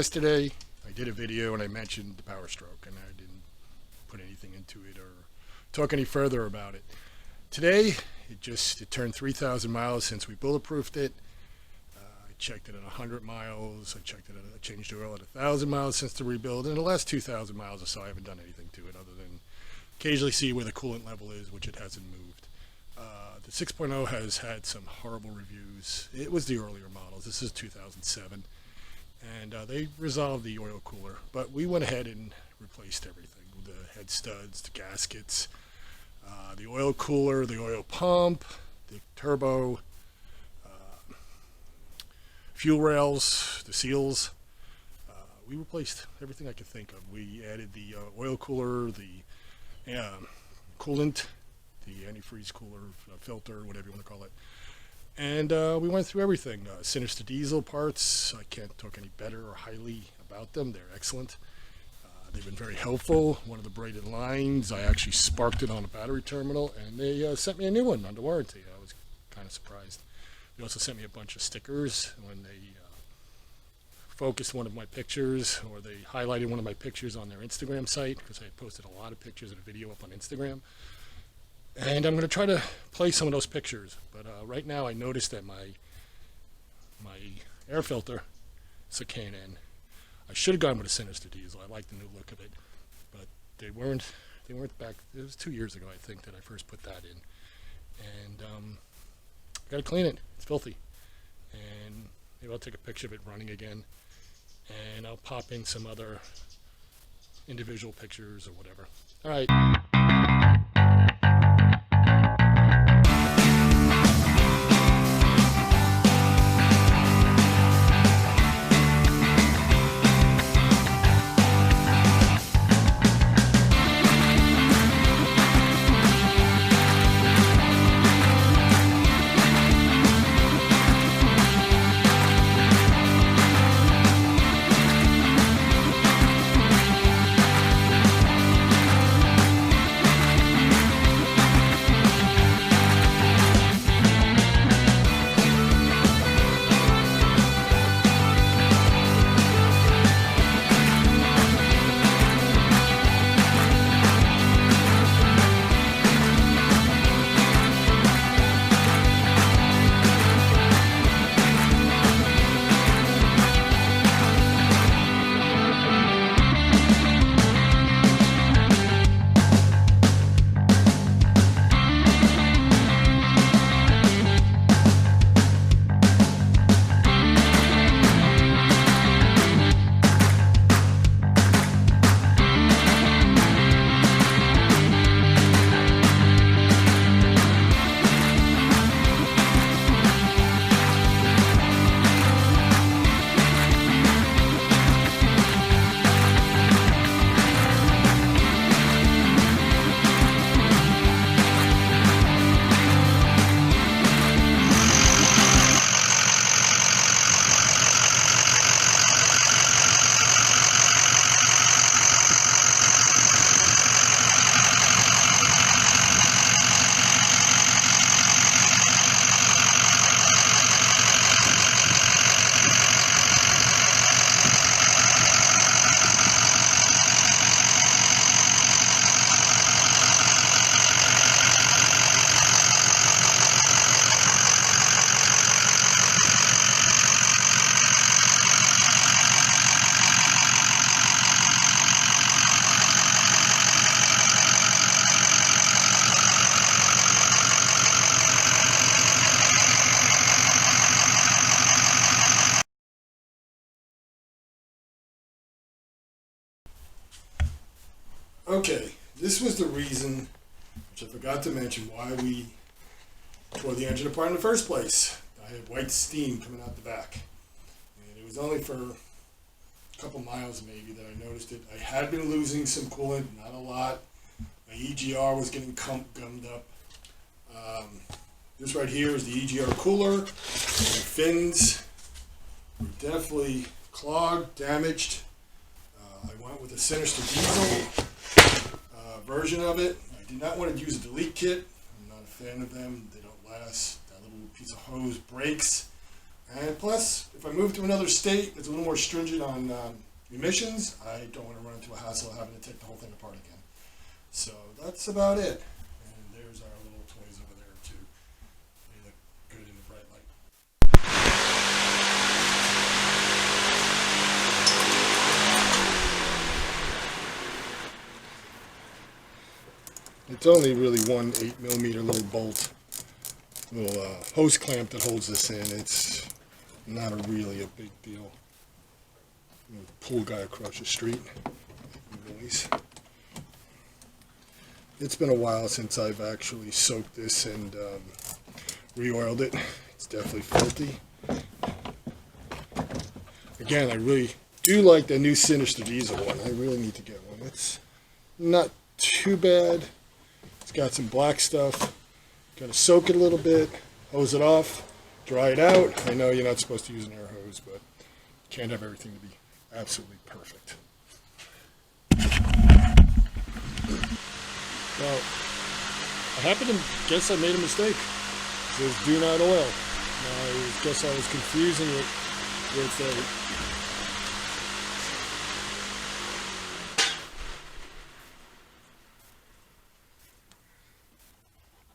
Yesterday I did a video and I mentioned the Powerstroke, and I didn't put anything into it or talk any further about it. Today it turned 3,000 miles since we bulletproofed it. I checked it at 100 miles. I changed oil at 1,000 miles since the rebuild. And the last 2,000 miles or so I haven't done anything to it other than occasionally see where the coolant level is, which it hasn't moved. The 6.0 has had some horrible reviews. It was the earlier models. This is 2007. And they resolved the oil cooler. But we went ahead and replaced everything. The head studs, the gaskets, the oil cooler, the oil pump, the turbo, fuel rails, the seals. We replaced everything I could think of. We added the oil cooler, the coolant, the antifreeze cooler, filter, whatever you want to call it. And we went through everything. Sinister Diesel parts, I can't talk any better or highly about them. They're excellent. They've been very helpful. One of the braided lines, I actually sparked it on a battery terminal, and they sent me a new one under warranty. I was kind of surprised. They also sent me a bunch of stickers when they focused one of my pictures, or they highlighted one of my pictures on their Instagram site, because I had posted a lot of pictures and a video up on Instagram. And I'm going to try to play some of those pictures. But right now I noticed that my air filter is a K&N. I should have gone with a Sinister Diesel. I like the new look of it, but they weren't back. It was 2 years ago, I think, that I first put that in, and I gotta clean it. It's filthy, and maybe I'll take a picture of it running again, and I'll pop in some other individual pictures or whatever. All right. Okay, this was the reason, which I forgot to mention, why we tore the engine apart in the first place. I had white steam coming out the back, and it was only for a couple miles maybe that I noticed it. I had been losing some coolant, not a lot. My EGR was getting gummed up. This right here is the EGR cooler. The fins were definitely clogged, damaged. I went with a Sinister Diesel version of it. I did not want to use a delete kit. I'm not a fan of them. They don't last. That little piece of hose breaks And plus, if I move to another state that's a little more stringent on emissions, I don't want to run into a hassle of having to take the whole thing apart again. So that's about it. And there's our little toys over there too. They look good in the bright light. It's only really one 8mm little bolt, little hose clamp that holds this in. It's not really a big deal. Pull guy across the street. Noise. It's been a while since I've actually soaked this and re-oiled it. It's definitely filthy. Again, I really do like the new Sinister Diesel one. I really need to get one. It's not too bad. It's got some black stuff. Gotta soak it a little bit, hose it off, dry it out. I know you're not supposed to use an air hose, but you can't have everything to be absolutely perfect. Well, I happen to guess I made a mistake. It says do not oil. I guess I was confusing it with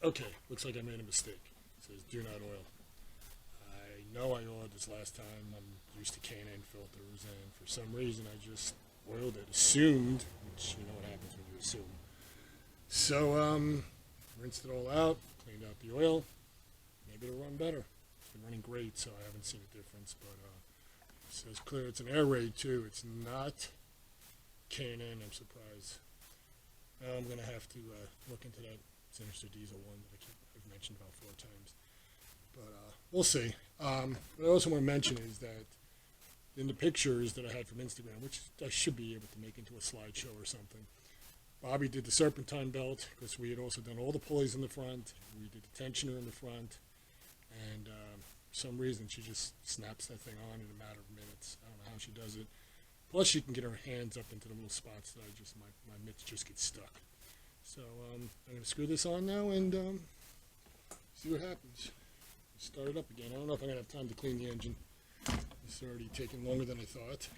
okay, looks like I made a mistake. It says do not oil. I know I oiled this last time. I'm used to K&N filters, and for some reason I just oiled it, assumed, which you know what happens when you assume. So, rinsed it all out, cleaned out the oil. Maybe it'll run better. It's been running great, so I haven't seen a difference, but it says clear. It's an air raid too. It's not K&N. I'm surprised. I'm going to have to look into that Sinister Diesel one that I've mentioned about 4 times. But we'll see. What I also want to mention is that in the pictures that I had from Instagram, which I should be able to make into a slideshow or something, Bobby did the serpentine belt because we had also done all the pulleys in the front. We did the tensioner in the front. And for some reason, she just snaps that thing on in a matter of minutes. I don't know how she does it. Plus, she can get her hands up into the little spots that my mitts just get stuck. So I'm going to screw this on now and see what happens. Start it up again. I don't know if I'm going to have time to clean the engine. It's already taking longer than I thought.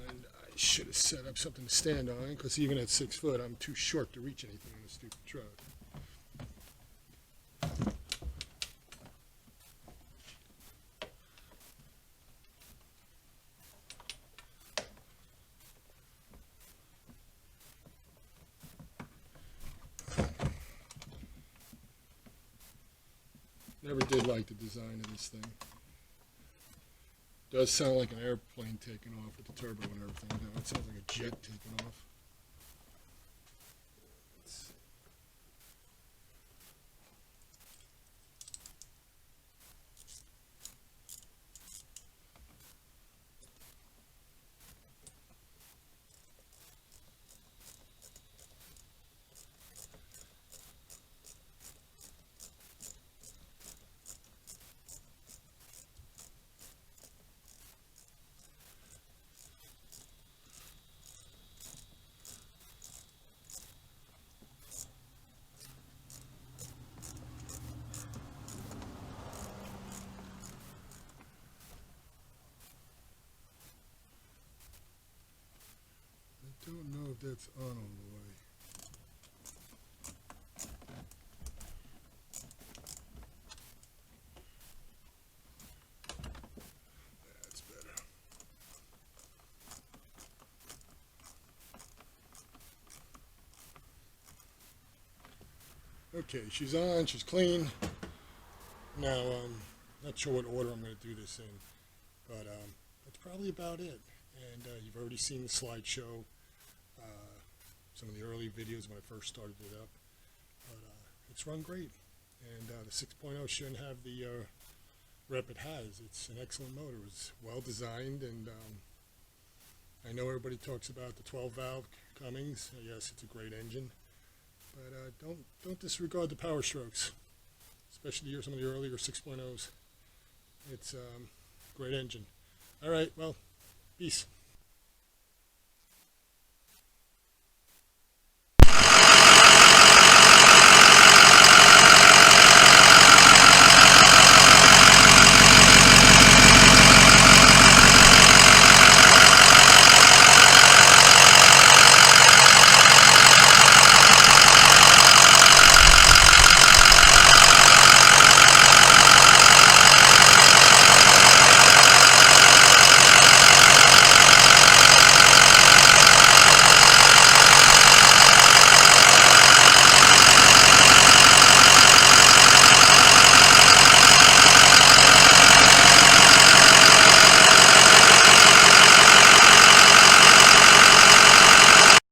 And I should have set up something to stand on because even at 6 foot, I'm too short to reach anything in this stupid truck. Never did like the design of this thing. Does sound like an airplane taking off with the turbo and everything. No, it sounds like a jet taking off. I don't know if that's on all the way. That's better. Okay, she's on, she's clean. Now, not sure what order I'm going to do this in, but that's probably about it. And you've already seen the slideshow. Some of the early videos when I first started it up, but it's run great, and the 6.0 shouldn't have the rep it has. It's an excellent motor. It's well designed, and I know everybody talks about the 12 valve Cummins. Yes, it's a great engine, but don't disregard the Powerstrokes, especially some of the earlier 6.0s. It's a great engine. All right, well, peace.